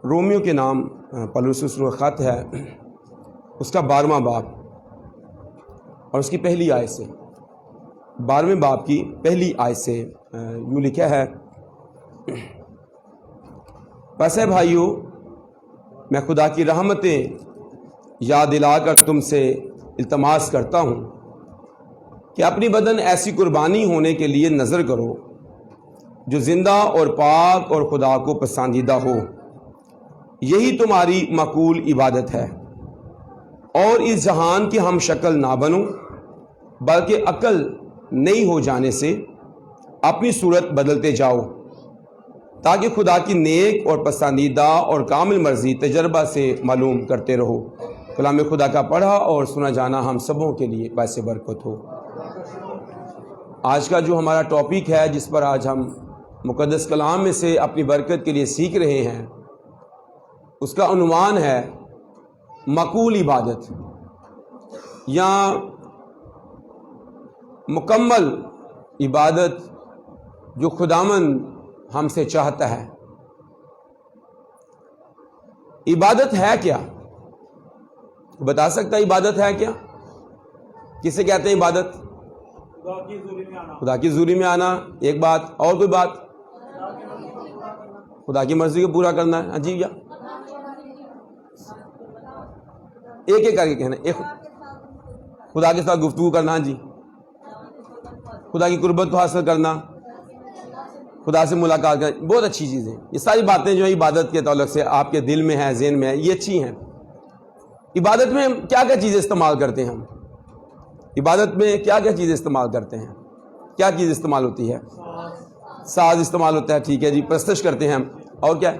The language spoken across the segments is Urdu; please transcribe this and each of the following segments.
رومیو کے نام پلوسس کا خط ہے، اس کا 12واں باب اور اس کی پہلی آیت سے 12ویں باب کی پہلی آیت سے یوں لکھا ہے، پس اے بھائیو میں خدا کی رحمتیں یاد دلا کر تم سے التماس کرتا ہوں کہ اپنی بدن ایسی قربانی ہونے کے لیے نظر کرو جو زندہ اور پاک اور خدا کو پسندیدہ ہو، یہی تمہاری معقول عبادت ہے۔ اور اس جہان کی ہم شکل نہ بنو، بلکہ عقل نئی ہو جانے سے اپنی صورت بدلتے جاؤ، تاکہ خدا کی نیک اور پسندیدہ اور کامل مرضی تجربہ سے معلوم کرتے رہو۔ کلام خدا کا پڑھا اور سنا جانا ہم سبوں کے لیے باعث برکت ہو۔ آج کا جو ہمارا ٹاپک ہے، جس پر آج ہم مقدس کلام میں سے اپنی برکت کے لیے سیکھ رہے ہیں، اس کا عنوان ہے معقول عبادت یا مکمل عبادت جو خداوند ہم سے چاہتا ہے۔ عبادت ہے کیا؟ بتا سکتا ہے عبادت ہے کیا؟ کسے کہتے ہیں عبادت؟ خدا کی حضوری میں آنا ایک بات، اور کوئی بات؟ خدا کی مرضی کو پورا کرنا ہے۔ جی، ایک ایک کر کے کہنا، ایک خدا کے ساتھ گفتگو کرنا، جی، خدا کی قربت کو حاصل کرنا، خدا سے ملاقات کرنا، بہت اچھی چیزیں۔ یہ ساری باتیں جو ہیں عبادت کے تعلق سے آپ کے دل میں ہیں، ذہن میں ہیں، یہ اچھی ہیں۔ عبادت میں کیا کیا چیزیں استعمال کرتے ہیں ہم؟ عبادت میں کیا کیا چیزیں استعمال کرتے ہیں؟ کیا چیز استعمال ہوتی ہے؟ ساز استعمال ہوتا ہے، ٹھیک ہے جی، پرستش کرتے ہیں ہم، اور کیا؟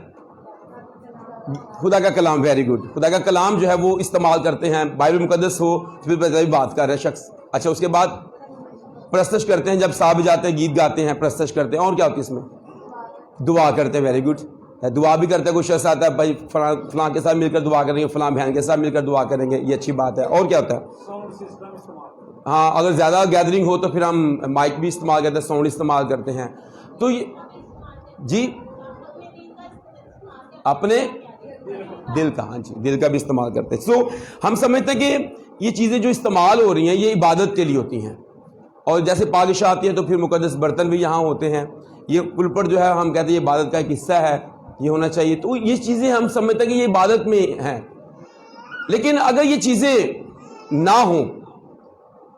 خدا کا کلام، ویری گڈ، خدا کا کلام جو ہے وہ استعمال کرتے ہیں، بائبل مقدس ہو پھر بات کر رہے شخص۔ اچھا، اس کے بعد پرستش کرتے ہیں، جب صاحب جاتے ہیں گیت گاتے ہیں، پرستش کرتے ہیں، اور کیا ہوتی ہے اس میں؟ دعا کرتے ہیں، ویری گڈ، دعا بھی کرتے ہیں۔ کوئی شخص آتا ہے، بھائی فلاں کے ساتھ مل کر دعا کریں گے، فلاں بہن کے ساتھ مل کر دعا کریں گے، یہ اچھی بات ہے۔ اور کیا ہوتا ہے؟ ہاں، اگر زیادہ گیدرنگ ہو تو پھر ہم مائک بھی استعمال کرتے ہیں، ساؤنڈ استعمال کرتے ہیں۔ تو یہ جی اپنے دل کا، ہاں جی، دل کا بھی استعمال کرتے ہیں۔ سو ہم سمجھتے ہیں کہ یہ چیزیں جو استعمال ہو رہی ہیں یہ عبادت کے لیے ہوتی ہیں، اور جیسے پادشاہ آتی ہے تو پھر مقدس برتن بھی یہاں ہوتے ہیں، یہ پلپٹ جو ہے ہم کہتے ہیں یہ عبادت کا ایک حصہ ہے، یہ ہونا چاہیے۔ تو یہ چیزیں ہم سمجھتے ہیں کہ یہ عبادت میں ہیں، لیکن اگر یہ چیزیں نہ ہوں،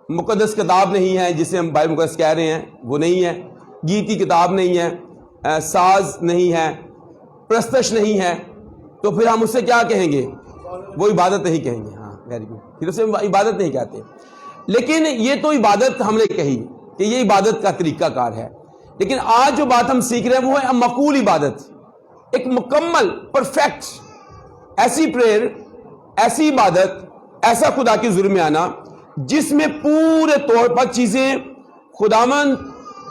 مقدس کتاب نہیں ہے جسے ہم بائبل مقدس کہہ رہے ہیں وہ نہیں ہے، گیت کی کتاب نہیں ہے، ساز نہیں ہے، پرستش نہیں ہے، تو پھر ہم اسے کیا کہیں گے؟ وہ عبادت نہیں کہیں گے۔ ہاں، ویری گڈ، پھر اسے عبادت نہیں کہتے۔ لیکن یہ تو عبادت ہم نے کہی کہ یہ عبادت کا طریقہ کار ہے، لیکن آج جو بات ہم سیکھ رہے ہیں وہ ہے معقول عبادت، ایک مکمل، پرفیکٹ، ایسی پریئر، ایسی عبادت، ایسا خدا کی حضور میں آنا جس میں پورے طور پر چیزیں خداوند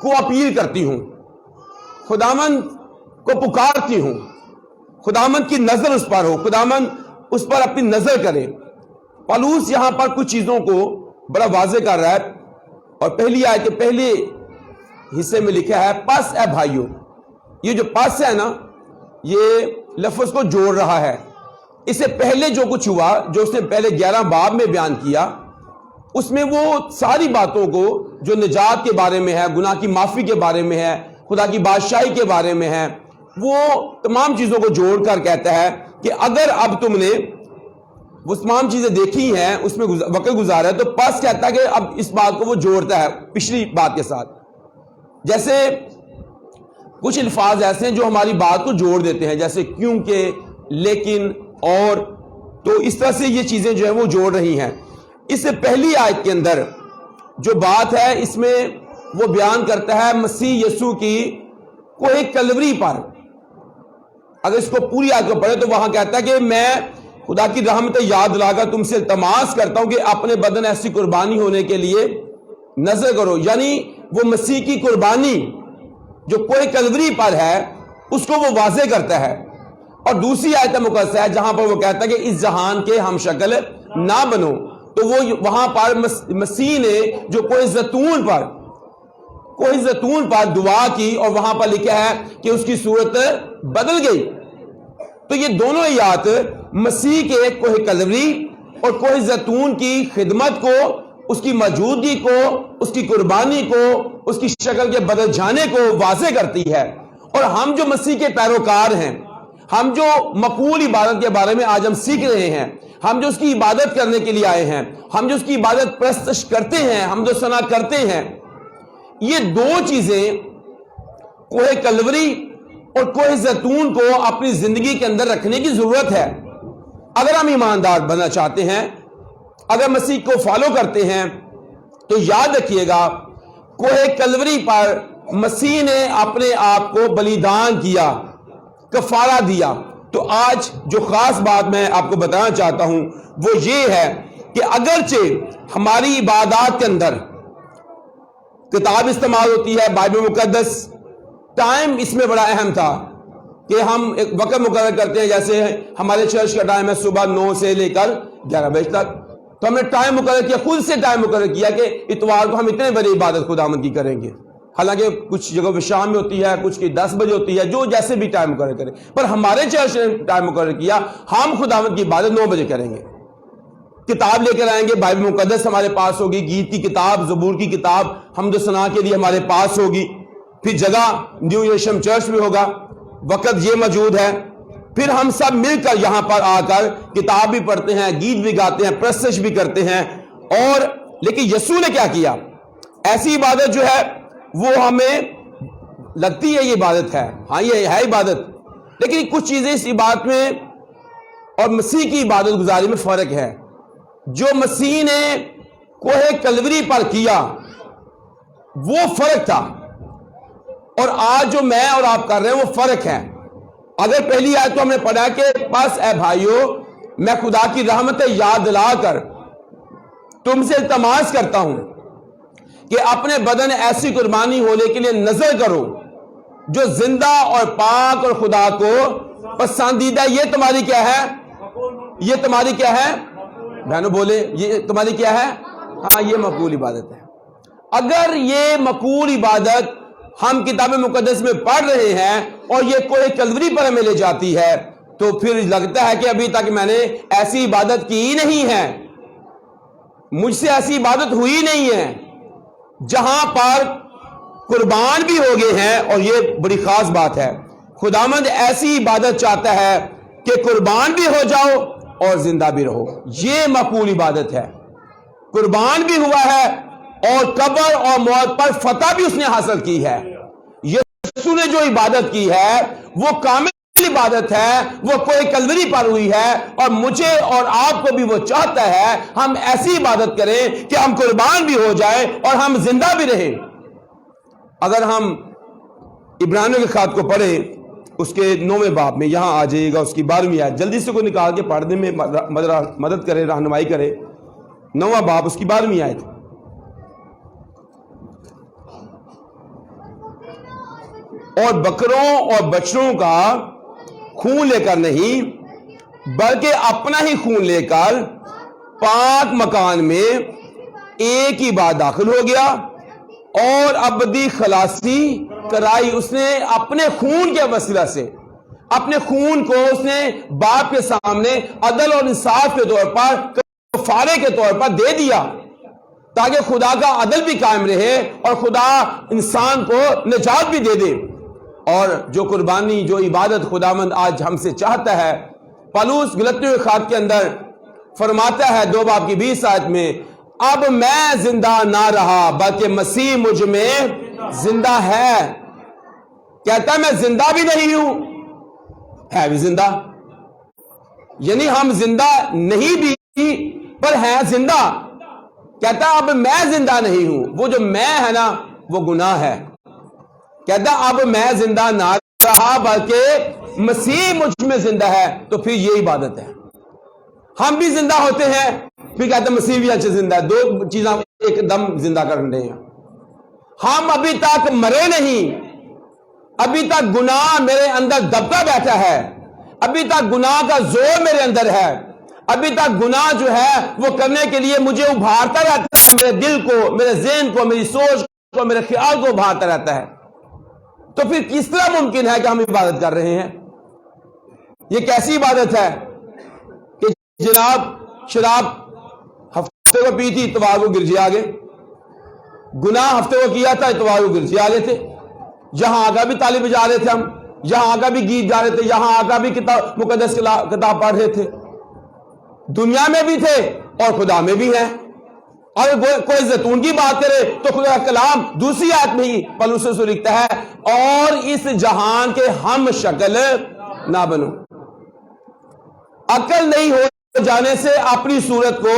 کو اپیل کرتی ہوں، خداوند کو پکارتی ہوں، خداوند کی نظر اس پر ہو، خداوند اس پر اپنی نظر کرے۔ پالوس یہاں پر کچھ چیزوں کو بڑا واضح کر رہا ہے، اور پہلی آیت کے پہلے حصے میں لکھا ہے، پس اے بھائیو۔ یہ جو پس ہے نا، یہ لفظ کو جوڑ رہا ہے۔ اس سے پہلے جو کچھ ہوا، جو اس نے پہلے 11 باب میں بیان کیا، اس میں وہ ساری باتوں کو جو نجات کے بارے میں ہے، گناہ کی معافی کے بارے میں ہے، خدا کی بادشاہی کے بارے میں ہے، وہ تمام چیزوں کو جوڑ کر کہتا ہے کہ اگر اب تم نے وہ تمام چیزیں دیکھی ہیں، اس میں وقت گزارا ہے، تو پس کہتا ہے کہ اب اس بات کو وہ جوڑتا ہے پچھلی بات کے ساتھ۔ جیسے کچھ الفاظ ایسے ہیں جو ہماری بات کو جوڑ دیتے ہیں، جیسے کیونکہ، لیکن، اور، تو اس طرح سے یہ چیزیں جو ہیں وہ جوڑ رہی ہیں۔ اس سے پہلی آیت کے اندر جو بات ہے، اس میں وہ بیان کرتا ہے مسیح یسوع کی کوئی کلوری پر۔ اگر اس کو پوری آیت کو پڑھے تو وہاں کہتا ہے کہ میں خدا کی رحمت یاد دلا کر تم سے التماس کرتا ہوں کہ اپنے بدن ایسی قربانی ہونے کے لیے نظر کرو، یعنی وہ مسیح کی قربانی جو کوئی کلوری پر ہے اس کو وہ واضح کرتا ہے۔ اور دوسری آیت مقدس ہے جہاں پر وہ کہتا ہے کہ اس جہان کے ہم شکل نہ بنو، تو وہ وہاں پر مسیح نے جو کوئی زیتون پر دعا کی، اور وہاں پر لکھا ہے کہ اس کی صورت بدل گئی۔ تو یہ دونوں آیات مسیح کے کوہ کلوری اور کوہ زیتون کی خدمت کو، اس کی موجودگی کو، اس کی قربانی کو، اس کی شکل کے بدل جانے کو واضح کرتی ہے۔ اور ہم جو مسیح کے پیروکار ہیں، ہم جو مقبول عبادت کے بارے میں آج ہم سیکھ رہے ہیں، ہم جو اس کی عبادت کرنے کے لیے آئے ہیں، ہم جو اس کی عبادت پرستش کرتے ہیں، ہم جو ثنا کرتے ہیں، یہ دو چیزیں کوہ کلوری اور کوہ زیتون کو اپنی زندگی کے اندر رکھنے کی ضرورت ہے۔ اگر ہم ایماندار بننا چاہتے ہیں، اگر مسیح کو فالو کرتے ہیں، تو یاد رکھیے گا کوہ کلوری پر مسیح نے اپنے آپ کو بلیدان کیا، کفارہ دیا۔ تو آج جو خاص بات میں آپ کو بتانا چاہتا ہوں وہ یہ ہے کہ اگرچہ ہماری عبادات کے اندر کتاب استعمال ہوتی ہے، بائبل مقدس، ٹائم اس میں بڑا اہم تھا کہ ہم ایک وقت مقرر کرتے ہیں، جیسے ہمارے چرچ کا ٹائم ہے صبح 9 سے لے کر 11 بجے تک، تو ہم نے ٹائم مقرر کیا، خود سے ٹائم مقرر کیا کہ اتوار کو ہم اتنے بڑی عبادت خداوند کی کریں گے۔ حالانکہ کچھ جگہ پہ شام میں ہوتی ہے، کچھ کی 10 بجے ہوتی ہے، جو جیسے بھی ٹائم مقرر کریں، پر ہمارے چرچ نے ٹائم مقرر کیا ہم خداوند کی عبادت 9 بجے کریں گے۔ کتاب لے کر آئیں گے، بائبل مقدس ہمارے پاس ہوگی، گیت کی کتاب، زبور کی کتاب حمد و ثنا کے لیے ہمارے پاس ہوگی، پھر جگہ نیو یروشلم چرچ میں ہوگا، وقت یہ موجود ہے، پھر ہم سب مل کر یہاں پر آ کر کتاب بھی پڑھتے ہیں، گیت بھی گاتے ہیں، پرستش بھی کرتے ہیں۔ اور لیکن یسوع نے کیا کیا؟ ایسی عبادت جو ہے وہ ہمیں لگتی ہے یہ عبادت ہے، ہاں یہ ہے عبادت، لیکن کچھ چیزیں اس عبادت میں اور مسیح کی عبادت گزاری میں فرق ہے۔ جو مسیح نے کوہ کلوری پر کیا وہ فرق تھا، اور آج جو میں اور آپ کر رہے ہیں وہ فرق ہے۔ اگر پہلی آیت تو ہم نے پڑھا کہ بس اے بھائیو میں خدا کی رحمت یاد دلا کر تم سے التماس کرتا ہوں کہ اپنے بدن ایسی قربانی ہونے کے لیے نظر کرو جو زندہ اور پاک اور خدا کو پسندیدہ۔ یہ تمہاری کیا ہے؟ یہ تمہاری کیا ہے؟ بہنوں بولے، یہ تمہاری کیا ہے؟ ہاں یہ مقبول عبادت ہے۔ اگر یہ مقبول عبادت ہم کتاب مقدس میں پڑھ رہے ہیں اور یہ کوہ کلوری پر ہمیں لے جاتی ہے، تو پھر لگتا ہے کہ ابھی تک میں نے ایسی عبادت کی ہی نہیں ہے، مجھ سے ایسی عبادت ہوئی نہیں ہے، جہاں پر قربان بھی ہو گئے ہیں۔ اور یہ بڑی خاص بات ہے، خداوند ایسی عبادت چاہتا ہے کہ قربان بھی ہو جاؤ اور زندہ بھی رہو۔ یہ مقبول عبادت ہے، قربان بھی ہوا ہے اور قبر اور موت پر فتح بھی اس نے حاصل کی ہے۔ یسوع نے جو عبادت کی ہے وہ کامل عبادت ہے، وہ کوہ کلوری پر ہوئی ہے، اور مجھے اور آپ کو بھی وہ چاہتا ہے ہم ایسی عبادت کریں کہ ہم قربان بھی ہو جائیں اور ہم زندہ بھی رہیں۔ اگر ہم عبرانیوں کے خط کو پڑھیں اس کے 9ویں باب میں، یہاں آ جائیے گا، اس کی 12ویں آیت، جلدی سے کوئی نکال کے پڑھنے میں مدد کرے، رہنمائی کرے۔ 9واں باب اس کی 12ویں آیت۔ اور بکروں اور بچڑوں کا خون لے کر نہیں بلکہ اپنا ہی خون لے کر پاک مکان میں ایک ہی بار داخل ہو گیا اور ابدی خلاصی کرائی۔ اس نے اپنے خون کے وسیلہ سے اپنے خون کو اس نے باپ کے سامنے عدل اور انصاف کے طور پر، کفارے کے طور پر دے دیا، تاکہ خدا کا عدل بھی قائم رہے اور خدا انسان کو نجات بھی دے دے۔ اور جو قربانی، جو عبادت خداوند آج ہم سے چاہتا ہے، پالوس گلتیوں کے خط کے اندر فرماتا ہے 2 باب کی 20 آیت میں، اب میں زندہ نہ رہا بلکہ مسیح مجھ میں زندہ ہے۔ کہتا ہے میں زندہ بھی نہیں ہوں، ہے بھی زندہ، یعنی ہم زندہ نہیں بھی پر ہیں زندہ۔ کہتا ہے اب میں زندہ نہیں ہوں، وہ جو میں ہے نا وہ گناہ ہے۔ کہتا ہے اب میں زندہ نہ رہا بلکہ مسیح مجھ میں زندہ ہے، تو پھر یہ عبادت ہے۔ ہم بھی زندہ ہوتے ہیں، پھر کہتے ہیں مسیح بھی اچھے زندہ ہے، 2 چیزیں ایک دم زندہ کر رہے ہیں۔ ہم ابھی تک مرے نہیں، ابھی تک گناہ میرے اندر دبتا بیٹھا ہے، ابھی تک گناہ کا زور میرے اندر ہے، ابھی تک گناہ جو ہے وہ کرنے کے لیے مجھے ابھارتا رہتا ہے، میرے دل کو، میرے ذہن کو، میری سوچ کو، میرے خیال کو ابھارتا رہتا ہے۔ تو پھر کس طرح ممکن ہے کہ ہم عبادت کر رہے ہیں؟ یہ کیسی عبادت ہے کہ جناب شراب ہفتے کو پی تھی، اتوار کو گرجے آ گئے، گناہ ہفتے کو کیا تھا، اتوار کو گرجے آ گئے تھے، یہاں آگا بھی تالی بجا رہے تھے ہم، یہاں آگا بھی گیت گا رہے تھے، یہاں آگا بھی مقدس کتاب پڑھ رہے تھے، دنیا میں بھی تھے اور خدا میں بھی ہیں۔ اور کوئی زیتون کی بات کرے تو خدا کا کلام دوسری آیت میں ہی پولس سے لکھتا ہے، اور اس جہان کے ہم شکل نہ بنو۔ عقل نہیں ہو جانے سے اپنی صورت کو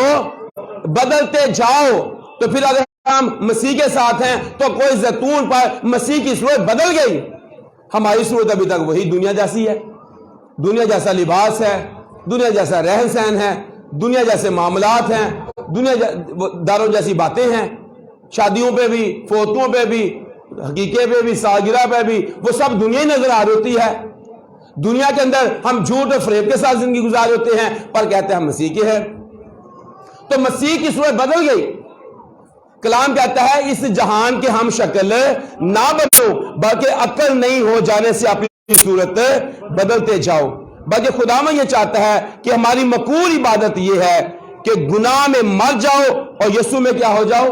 بدلتے جاؤ۔ تو پھر اگر ہم مسیح کے ساتھ ہیں تو کوئی زیتون پر مسیح کی صورت بدل گئی، ہماری صورت ابھی تک وہی دنیا جیسی ہے، دنیا جیسا لباس ہے، دنیا جیسا رہن سہن ہے، دنیا جیسے معاملات ہیں، دنیا داروں جیسی باتیں ہیں، شادیوں پہ بھی، فوتوں پہ بھی، حقیقے پہ بھی، سالگرہ پہ بھی، وہ سب دنیا ہی نظر آ رہی ہوتی ہے۔ دنیا کے اندر ہم جھوٹ اور فریب کے ساتھ زندگی گزار ہوتے ہیں، پر کہتے ہیں ہم مسیح کے ہیں۔ تو مسیح کی صورت بدل گئی۔ کلام کہتا ہے اس جہان کے ہم شکل نہ بنو، بلکہ عقل نہیں ہو جانے سے اپنی صورت بدلتے جاؤ۔ بلکہ خدا میں یہ چاہتا ہے کہ ہماری مقبول عبادت یہ ہے کہ گناہ میں مر جاؤ اور یسوع میں کیا ہو جاؤ؟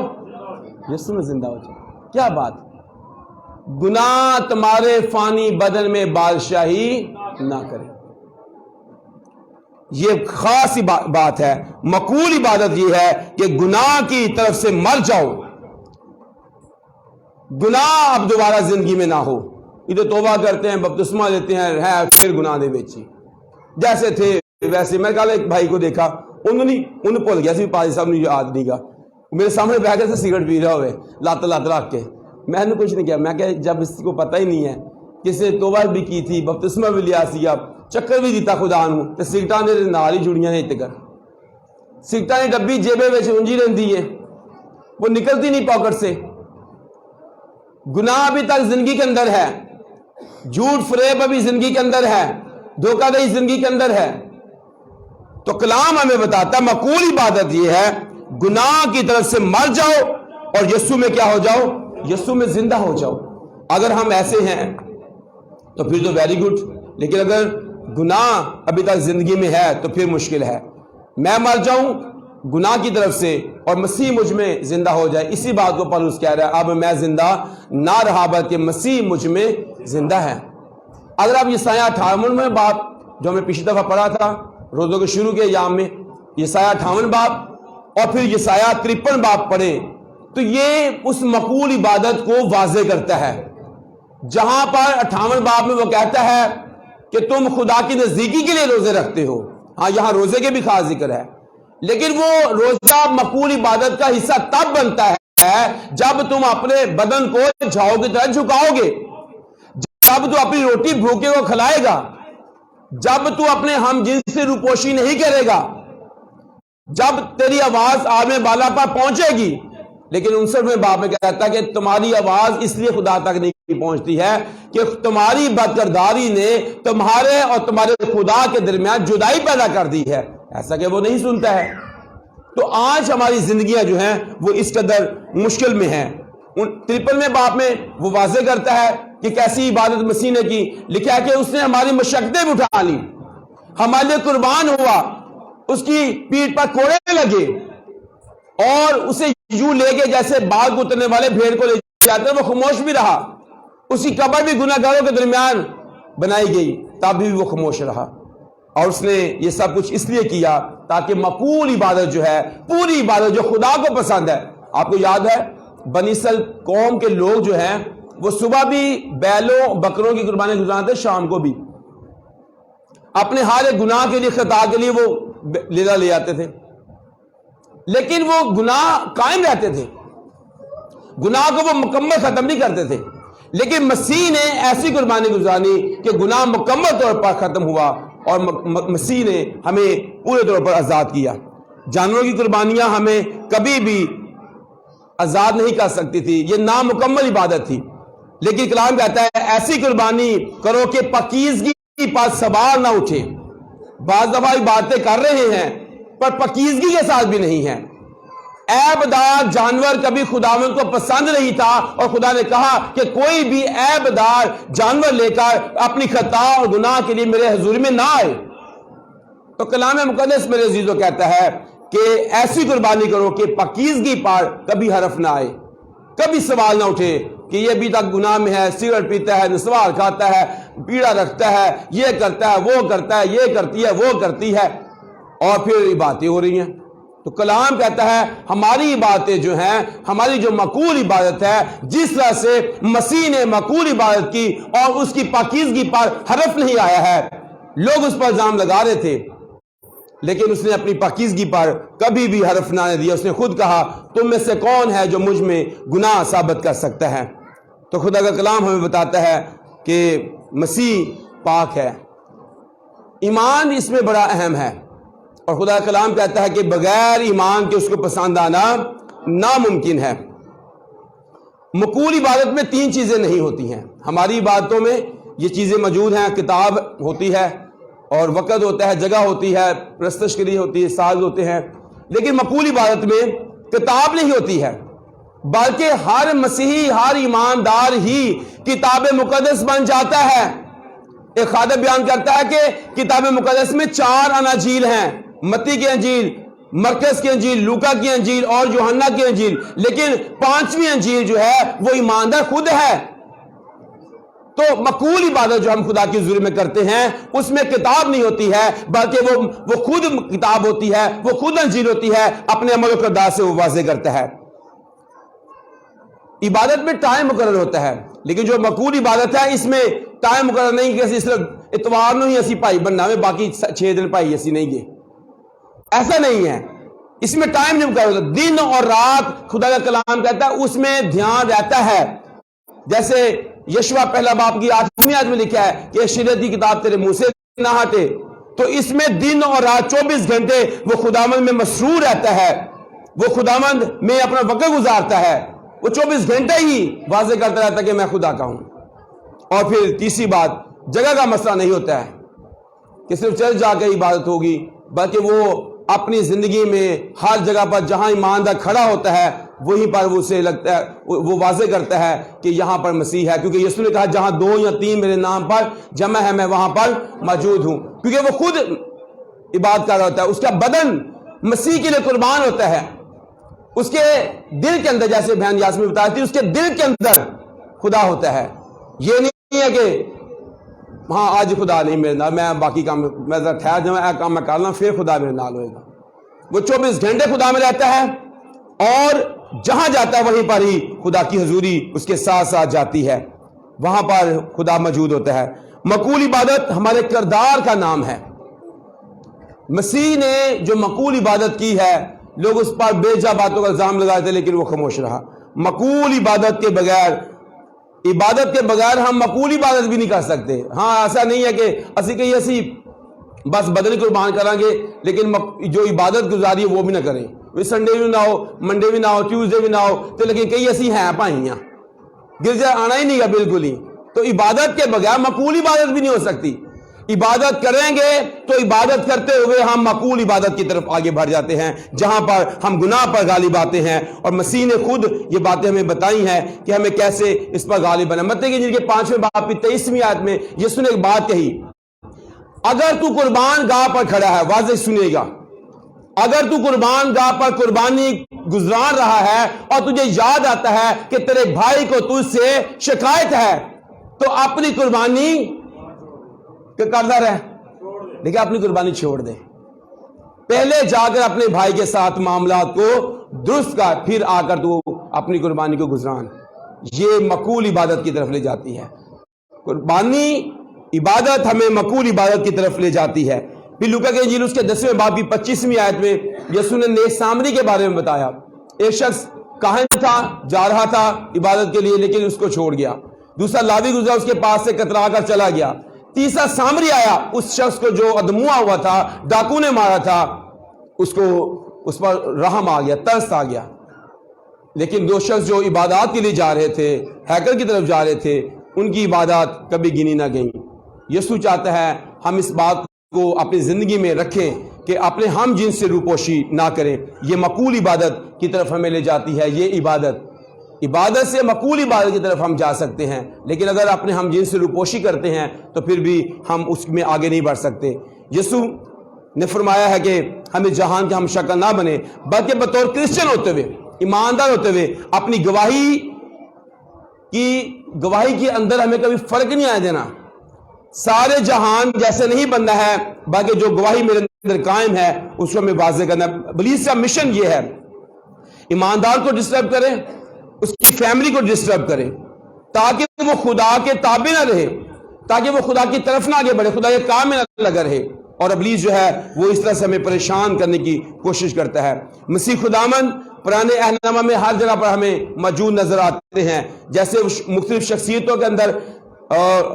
یسوع میں زندہ ہو جاؤ۔ کیا بات! گناہ تمہارے فانی بدن میں بادشاہی نہ کرے۔ یہ خاص بات ہے۔ مقبول عبادت یہ ہے کہ گناہ کی طرف سے مر جاؤ، گناہ اب دوبارہ زندگی میں نہ ہو۔ ادھر توبہ کرتے ہیں، بپتسمہ لیتے ہیں، پھر گناہ دے بیچی جیسے تھے ویسے۔ میں کل ایک بھائی کو دیکھا، انہوں بھول گیا سی، پادری صاحب نے یاد نہیں کہا، میرے سامنے بیٹھ کے سگریٹ پی رہا ہوئے لات رکھ کے۔ میں نے کچھ نہیں کیا، میں کہ جب اس کو پتہ ہی نہیں ہے کس نے توبہ بھی کی تھی، بپتسمہ بھی لیا سی، اب چکر بھی دیتا خدا نوں تے سگریٹاں دے نال ہی جڑیاں نے اتکر سگریٹاں دی ڈبی جیبے وچ اونجی رہندی ہے، وہ نکلتی نہیں پاکٹ سے۔ گناہ ابھی تک زندگی کے اندر ہے، جھوٹ فریب ابھی زندگی کے اندر ہے، دھوکہ دہی زندگی کے اندر ہے۔ تو کلام ہمیں بتاتا ہے مقبول عبادت یہ ہے گناہ کی طرف سے مر جاؤ اور یسوع میں کیا ہو جاؤ؟ یسوع میں زندہ ہو جاؤ۔ اگر ہم ایسے ہیں تو پھر تو ویری گڈ، لیکن اگر گناہ ابھی تک زندگی میں ہے تو پھر مشکل ہے۔ میں مر جاؤں گناہ کی طرف سے اور مسیح مجھ میں زندہ ہو جائے، اسی بات کو پولس کہہ رہا ہے، اب میں زندہ نہ رہا بلکہ مسیح مجھ میں زندہ ہے۔ اگر آپ یسایہ 58 میں باب جو ہمیں پچھلی دفعہ پڑھا تھا روزوں کے شروع کے ایام میں، یسایہ 58 باب اور پھر یسایہ 53 باب پڑھیں تو یہ اس مقبول عبادت کو واضح کرتا ہے، جہاں پر 58 باب میں وہ کہتا ہے کہ تم خدا کی نزدیکی کے لیے روزے رکھتے ہو۔ ہاں یہاں روزے کے بھی خاص ذکر ہے، لیکن وہ روزہ مقبول عبادت کا حصہ تب بنتا ہے جب تم اپنے بدن کو جھاؤ کی طرح جھکاؤ گے، جب تو اپنی روٹی بھوکے کو کھلائے گا، جب تو اپنے ہم جنس سے روپوشی نہیں کرے گا، جب تیری آواز عالم بالا پر پہنچے گی۔ لیکن 59 باب میں کہتا ہے کہ تمہاری آواز اس لیے خدا تک نہیں پہنچتی ہے کہ تمہاری بدکرداری نے تمہارے اور تمہارے خدا کے درمیان جدائی پیدا کر دی ہے، ایسا کہ وہ نہیں سنتا ہے۔ تو آج ہماری زندگیاں جو ہیں وہ اس قدر مشکل میں ہیں۔ 53 باب میں وہ واضح کرتا ہے کہ کیسی عبادت مسیح نے کی، لکھا ہے کہ اس نے ہماری مشقتیں بھی اٹھا لی، ہمارے لیے قربان ہوا، اس کی پیٹھ پر کوڑے لگے اور اسے یوں لے کے جیسے بال کترنے والے بھیڑ کو لے جاتے ہیں، وہ خاموش بھی رہا۔ اس کی قبر بھی گناہ گاروں کے درمیان بنائی گئی، تب بھی وہ خاموش رہا۔ اور اس نے یہ سب کچھ اس لیے کیا تاکہ مقبول عبادت جو ہے، پوری عبادت جو خدا کو پسند ہے۔ آپ کو یاد ہے بنی اسرائیل قوم کے لوگ جو ہیں وہ صبح بھی بیلوں بکروں کی قربانی گزارتے، شام کو بھی اپنے ہر ایک گناہ کے لیے، خطا کے لیے وہ لیلا لے آتے تھے، لیکن وہ گناہ قائم رہتے تھے، گناہ کو وہ مکمل ختم نہیں کرتے تھے۔ لیکن مسیح نے ایسی قربانی گزاری کہ گناہ مکمل طور پر ختم ہوا اور مسیح نے ہمیں پورے طور پر آزاد کیا۔ جانوروں کی قربانیاں ہمیں کبھی بھی آزاد نہیں کر سکتی تھی، یہ نامکمل عبادت تھی۔ لیکن کلام کہتا ہے ایسی قربانی کرو کہ پاکیزگی پر سوال نہ اٹھے۔ بعض دفعہ باتیں کر رہے ہیں پر پاکیزگی کے ساتھ بھی نہیں ہیں۔ عیب دار جانور کبھی خداوند کو پسند نہیں تھا، اور خدا نے کہا کہ کوئی بھی عیب دار جانور لے کر اپنی خطا اور گناہ کے لیے میرے حضور میں نہ آئے۔ تو کلام مقدس میرے عزیزو کہتا ہے کہ ایسی قربانی کرو کہ پاکیزگی پر کبھی حرف نہ آئے، کبھی سوال نہ اٹھے کہ یہ ابھی تک گناہ میں ہے، سگریٹ پیتا ہے، نسوار کھاتا ہے، پیڑا رکھتا ہے، یہ کرتا ہے، وہ کرتا ہے، یہ کرتی ہے، وہ کرتی ہے، اور پھر یہ باتیں ہو رہی ہیں۔ تو کلام کہتا ہے ہماری باتیں جو ہیں، ہماری جو معقول عبادت ہے، جس طرح سے مسیح نے معقول عبادت کی اور اس کی پاکیزگی پر حرف نہیں آیا ہے، لوگ اس پر الزام لگا رہے تھے، لیکن اس نے اپنی پاکیزگی پر کبھی بھی حرف نہ دیا۔ اس نے خود کہا تم میں سے کون ہے جو مجھ میں گناہ ثابت کر سکتا ہے؟ تو خدا کا کلام ہمیں بتاتا ہے کہ مسیح پاک ہے، ایمان اس میں بڑا اہم ہے، اور خدا کا کلام کہتا ہے کہ بغیر ایمان کے اس کو پسند آنا ناممکن ہے۔ معقول عبادت میں 3 چیزیں نہیں ہوتی ہیں۔ ہماری عبادتوں میں یہ چیزیں موجود ہیں، کتاب ہوتی ہے اور وقت ہوتا ہے، جگہ ہوتی ہے، پرستش کے لیے ہوتی ہے، ساز ہوتے ہیں، لیکن معقول عبادت میں کتاب نہیں ہوتی ہے، بلکہ ہر مسیحی، ہر ایماندار ہی کتاب مقدس بن جاتا ہے۔ ایک خادم بیان کرتا ہے کہ کتاب مقدس میں 4 اناجیل ہیں، متی کی انجیل، مرکز کی انجیل، لوکا کی انجیل اور یوحنا کی انجیل، لیکن 5ویں انجیل جو ہے وہ ایماندار خود ہے۔ تو معقول عبادت جو ہم خدا کی حضوری میں کرتے ہیں اس میں کتاب نہیں ہوتی ہے، بلکہ وہ خود کتاب ہوتی ہے، وہ خود انجیل ہوتی ہے، اپنے عمل و کردار سے وہ واضح کرتا ہے۔ عبادت میں ٹائم مقرر ہوتا ہے، لیکن جو معقول عبادت ہے اس میں ٹائم مقرر نہیں کہ صرف اتوار نو ہی اسی بھائی بننا میں باقی 6 دن بھائی اسی نہیں گئے، ایسا نہیں ہے۔ اس میں ٹائم نہیں مقرر ہوتا، دن اور رات خدا کا کلام کہتا ہے اس میں دھیان رہتا ہے۔ جیسے یشوع پہلا باب کی 8ویں آیت میں لکھا ہے کہ شریعت کی کتاب تیرے منہ سے نہ ہٹے، تو اس میں دن اور رات 24 گھنٹے وہ خداوند میں مسرور رہتا ہے، وہ خداوند میں اپنا وقت گزارتا ہے، وہ 24 گھنٹے ہی واضح کرتا رہتا ہے کہ میں خدا کا ہوں۔ اور پھر تیسری بات، جگہ کا مسئلہ نہیں ہوتا ہے کہ صرف چرچ جا کے عبادت ہوگی، بلکہ وہ اپنی زندگی میں ہر جگہ پر جہاں ایماندار کھڑا ہوتا ہے وہیں پر اسے لگتا ہے، وہ واضح کرتا ہے کہ یہاں پر مسیح ہے، کیونکہ یسوع نے کہا جہاں 2 یا 3 میرے نام پر جمع ہے میں وہاں پر موجود ہوں، کیونکہ وہ خود عبادت کر رہا ہوتا ہے، اس کا بدن مسیح کے لیے قربان ہوتا ہے، اس کے دل کے اندر، جیسے بہن یاسمین بتائی تھی، اس کے دل کے اندر خدا ہوتا ہے۔ یہ نہیں ہے کہ ہاں آج خدا نہیں میرے نال، میں باقی کام میں ذرا ٹھہر جاؤں، اے کام میں کر لوں پھر خدا میرے نال ہوئے گا۔ وہ 24 گھنٹے خدا میں رہتا ہے، اور جہاں جاتا ہے وہیں پر ہی خدا کی حضوری اس کے ساتھ ساتھ جاتی ہے، وہاں پر خدا موجود ہوتا ہے۔ معقول عبادت ہمارے کردار کا نام ہے۔ مسیح نے جو معقول عبادت کی ہے، لوگ اس پر بے جا باتوں کا الزام لگائے تھے، لیکن وہ خاموش رہا۔ معقول عبادت کے بغیر ہم معقول عبادت بھی نہیں کر سکتے۔ ہاں ایسا نہیں ہے کہ اسی بس بدن قربان کریں گے لیکن جو عبادت گزاری ہے وہ بھی نہ کریں، سنڈے بھی نہ ہو، منڈے بھی نہ ہو، ٹیوزڈے بھی نہ ہو، تو لیکن کئی ایسی ہیں پائیاں گرجا آنا ہی نہیں گا بالکل ہی۔ تو عبادت کے بغیر معقول عبادت بھی نہیں ہو سکتی۔ عبادت کریں گے تو عبادت کرتے ہوئے ہم معقول عبادت کی طرف آگے بڑھ جاتے ہیں، جہاں پر ہم گناہ پر غالب آتے ہیں، اور مسیح نے خود یہ باتیں ہمیں بتائی ہیں کہ ہمیں کیسے اس پر غالب بنا۔ متی کی انجیل کے 5ویں باب کی 23ویں آیت میں یسوع نے ایک بات کہی، اگر تو قربان گاہ پر کھڑا ہے، واضح سنیے گا، اگر تو قربان گاہ پر قربانی گزران رہا ہے اور تجھے یاد آتا ہے کہ تیرے بھائی کو تجھ سے شکایت ہے، تو اپنی قربانی کرتا رہے، لیکن اپنی قربانی چھوڑ دے، پہلے جا کر اپنے بھائی کے ساتھ معاملات کو درست کر، پھر آ کر تو اپنی قربانی کو گزران۔ یہ معقول عبادت کی طرف لے جاتی ہے۔ قربانی عبادت ہمیں معقول عبادت کی طرف لے جاتی ہے۔ پھر لوکا کے انجیل اس کے 10ویں باب کی 25ویں آیت میں یسوع نے نیک سامری کے بارے میں بتایا۔ ایک شخص کاہن تھا، جا رہا تھا عبادت کے لیے، لیکن اس کو چھوڑ گیا۔ دوسرا لاوی گزرا، اس کے پاس سے کترا کر چلا گیا۔ تیسرا سامری آیا، اس شخص کو جو ادموا ہوا تھا، ڈاکو نے مارا تھا، اس پر رحم آ گیا، ترس آ گیا۔ لیکن 2 شخص جو عبادات کے لیے جا رہے تھے، ہیکل کی طرف جا رہے تھے، ان کی عبادات کبھی گنی نہ گئیں۔ یسوع چاہتا ہے ہم اس بات کو اپنی زندگی میں رکھیں کہ اپنے ہم جنس سے روپوشی نہ کریں. یہ مقبول عبادت کی طرف ہمیں لے جاتی ہے. یہ عبادت سے مقبول عبادت کی طرف ہم جا سکتے ہیں, لیکن اگر اپنے ہم جنس سے روپوشی کرتے ہیں تو پھر بھی ہم اس میں آگے نہیں بڑھ سکتے. یسوع نے فرمایا ہے کہ ہمیں جہان کے ہم شکل نہ بنے, بلکہ بطور کرسچن ہوتے ہوئے, ایماندار ہوتے ہوئے, اپنی گواہی کے اندر ہمیں کبھی فرق نہیں آنے دینا. سارے جہان جیسے نہیں بننا ہے, بلکہ جو گواہی میرے اندر قائم ہے اس کو ہمیں واضح کرنا. ابلیس کا مشن یہ ہے, ایماندار کو ڈسٹرب کرے, اس کی فیملی کو ڈسٹرب کرے, تاکہ وہ خدا کے تابع نہ رہے, تاکہ وہ خدا کی طرف نہ آگے بڑھے, خدا کے کام میں نہ لگا رہے. اور ابلیس جو ہے وہ اس طرح سے ہمیں پریشان کرنے کی کوشش کرتا ہے. مسیح خداوند پرانے عہد نامہ میں ہر جگہ پر ہمیں موجود نظر آتے ہیں, جیسے مختلف شخصیتوں کے اندر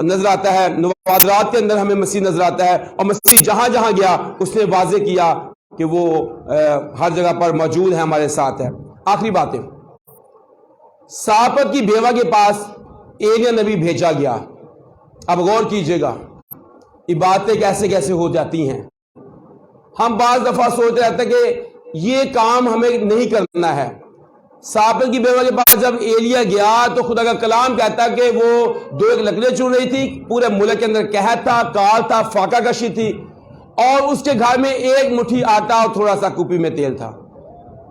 نظر آتا ہے, نوادرات کے اندر ہمیں مسیح نظر آتا ہے, اور مسیح جہاں جہاں گیا اس نے واضح کیا کہ وہ ہر جگہ پر موجود ہے, ہمارے ساتھ ہے. آخری باتیں, ساپت کی بیوہ کے پاس ایلیا نبی بھیجا گیا. اب غور کیجئے گا عبادتیں کیسے کیسے ہو جاتی ہیں. ہم بعض دفعہ سوچتے رہتے ہیں کہ یہ کام ہمیں نہیں کرنا ہے. ساپت کی بیوہ کے پاس جب ایلیا گیا تو خدا کا کلام کہتا ہے کہ وہ 2 لکڑیاں چن رہی تھی, پورے ملک کے اندر قحط تھا, کال تھا, فاقہ کشی تھی, اور اس کے گھر میں 1 مٹھی آٹا اور تھوڑا سا کوپی میں تیل تھا.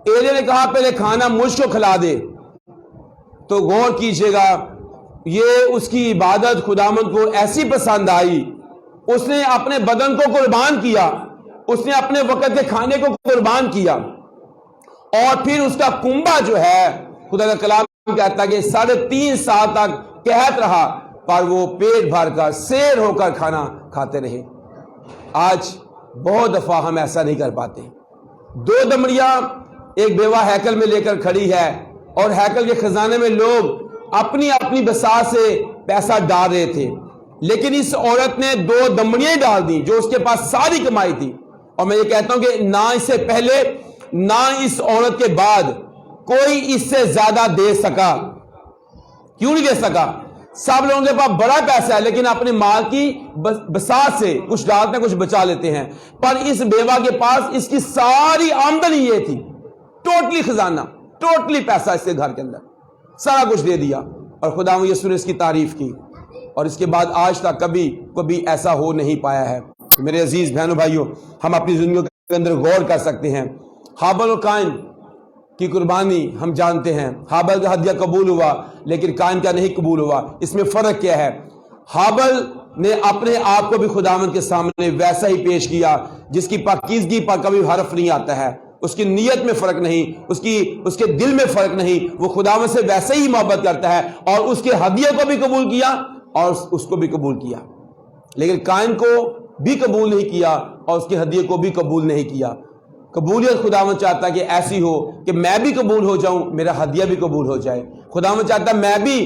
ایلیا نے کہا پہلے کھانا مجھ کو کھلا دے. تو غور کیجئے گا, یہ اس کی عبادت خداوند کو ایسی پسند آئی, اس نے اپنے بدن کو قربان کیا, اس نے اپنے وقت کے کھانے کو قربان کیا, اور پھر اس کا کنبا جو ہے خدا کا کلام کہتا ہے کہ 3.5 سال تک قحط رہا, پر وہ پیٹ بھر کر سیر ہو کر کھانا کھاتے رہے. آج بہت دفعہ ہم ایسا نہیں کر پاتے. 2 دمڑیاں ایک بیوہ ہیکل میں لے کر کھڑی ہے, اور ہیکل کے خزانے میں لوگ اپنی بساط سے پیسہ ڈال رہے تھے, لیکن اس عورت نے 2 دمڑیاں ڈال دی جو اس کے پاس ساری کمائی تھی. اور میں یہ کہتا ہوں کہ نہ اس سے پہلے نہ اس عورت کے بعد کوئی اس سے زیادہ دے سکا. کیوں نہیں دے سکا؟ سب لوگوں کے پاس بڑا پیسہ ہے, لیکن اپنے مال کی بساط سے کچھ ڈالتے ہیں, کچھ بچا لیتے ہیں. پر اس بیوہ کے پاس اس کی ساری آمدنی یہ تھی, ٹوٹلی خزانہ, ٹوٹلی پیسہ اس کے گھر کے اندر سارا کچھ دے دیا, اور خدا یسوع نے اس کی تعریف کی, اور اس کے بعد آج تک کبھی ایسا ہو نہیں پایا ہے. میرے عزیز بہنوں بھائیوں, ہم اپنی زندگیوں کے اندر غور کر سکتے ہیں. ہابل اور قائن کی قربانی ہم جانتے ہیں. ہابل کا ہدیہ قبول ہوا, لیکن قائن کا نہیں قبول ہوا. اس میں فرق کیا ہے؟ ہابل نے اپنے آپ کو بھی خداوند کے سامنے ویسا ہی پیش کیا جس کی پاکیزگی پر کبھی حرف نہیں آتا ہے. اس کی نیت میں فرق نہیں, اس کے دل میں فرق نہیں. وہ خداوند سے ویسے ہی محبت کرتا ہے, اور اس کے ہدیے کو بھی قبول کیا اور اس کو بھی قبول کیا. لیکن قائن کو بھی قبول نہیں کیا, اور اس کے ہدیے کو بھی قبول نہیں کیا. قبولیت خداوند چاہتا ہے کہ ایسی ہو کہ میں بھی قبول ہو جاؤں, میرا ہدیہ بھی قبول ہو جائے. خداوند چاہتا ہے میں بھی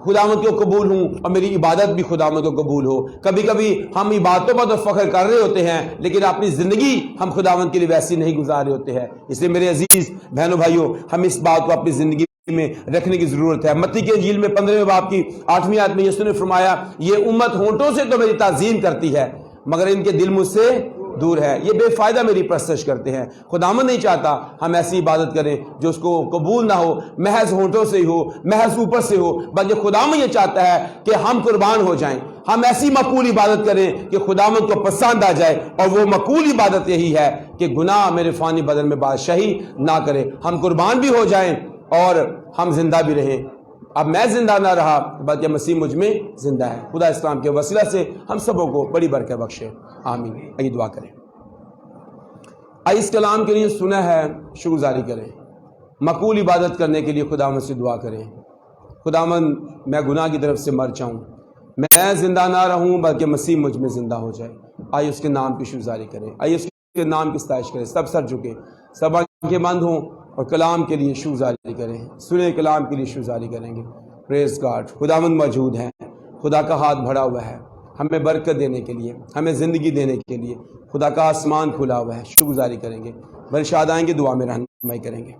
خداوند کو قبول ہوں, اور میری عبادت بھی خداوند کو قبول ہو. کبھی کبھی ہم عبادتوں پر تو فخر کر رہے ہوتے ہیں, لیکن اپنی زندگی ہم خداوند کے لیے ویسی نہیں گزار رہے ہوتے ہیں. اس لیے میرے عزیز بہنوں بھائیوں, ہم اس بات کو اپنی زندگی میں رکھنے کی ضرورت ہے. متی کے انجیل میں 15ویں باب کی 8ویں آیت میں یسوع نے فرمایا, یہ امت ہونٹوں سے تو میری تعظیم کرتی ہے, مگر ان کے دل مجھ سے دور ہے. یہ بے فائدہ میری پرستش کرتے ہیں. خداوند نہیں چاہتا ہم ایسی عبادت کریں جو اس کو قبول نہ ہو, محض ہونٹوں سے ہی ہو, محض اوپر سے ہو, بلکہ خداوند یہ چاہتا ہے کہ ہم قربان ہو جائیں. ہم ایسی مقبول عبادت کریں کہ خداوند کو پسند آ جائے, اور وہ مقبول عبادت یہی ہے کہ گناہ میرے فانی بدن میں بادشاہی نہ کرے. ہم قربان بھی ہو جائیں اور ہم زندہ بھی رہیں. اب میں زندہ نہ رہا, بلکہ مسیح مجھ میں زندہ ہے. خدا اسلام کے وسیلہ سے ہم سبوں کو بڑی برکت بخشے, آمین. آئیے دعا کریں. آئیے اس کلام کے لیے سنا ہے, شکرگزاری کریں. مقبول عبادت کرنے کے لیے خداوند سے دعا کریں. خداوند میں گناہ کی طرف سے مر جاؤں, میں زندہ نہ رہوں, بلکہ مسیح مجھ میں زندہ ہو جائے. آئیے اس کے نام کی شکرگزاری کریں, آئیے اس کے نام کی ستائش کریں. سب سر جھکے, سب آنکھیں بند ہوں, اور کلام کے لیے شکرگزاری کریں. سنے کلام کے لیے شکرگزاری کریں گے. پریز گاڈ. خداوند موجود ہیں, خدا کا ہاتھ بڑھا ہوا ہے ہمیں برکت دینے کے لیے, ہمیں زندگی دینے کے لیے. خدا کا آسمان کھلا ہوا ہے, شکرگزاری کریں گے. برشاد آئیں گے, دعا میں رہنمائی کریں گے.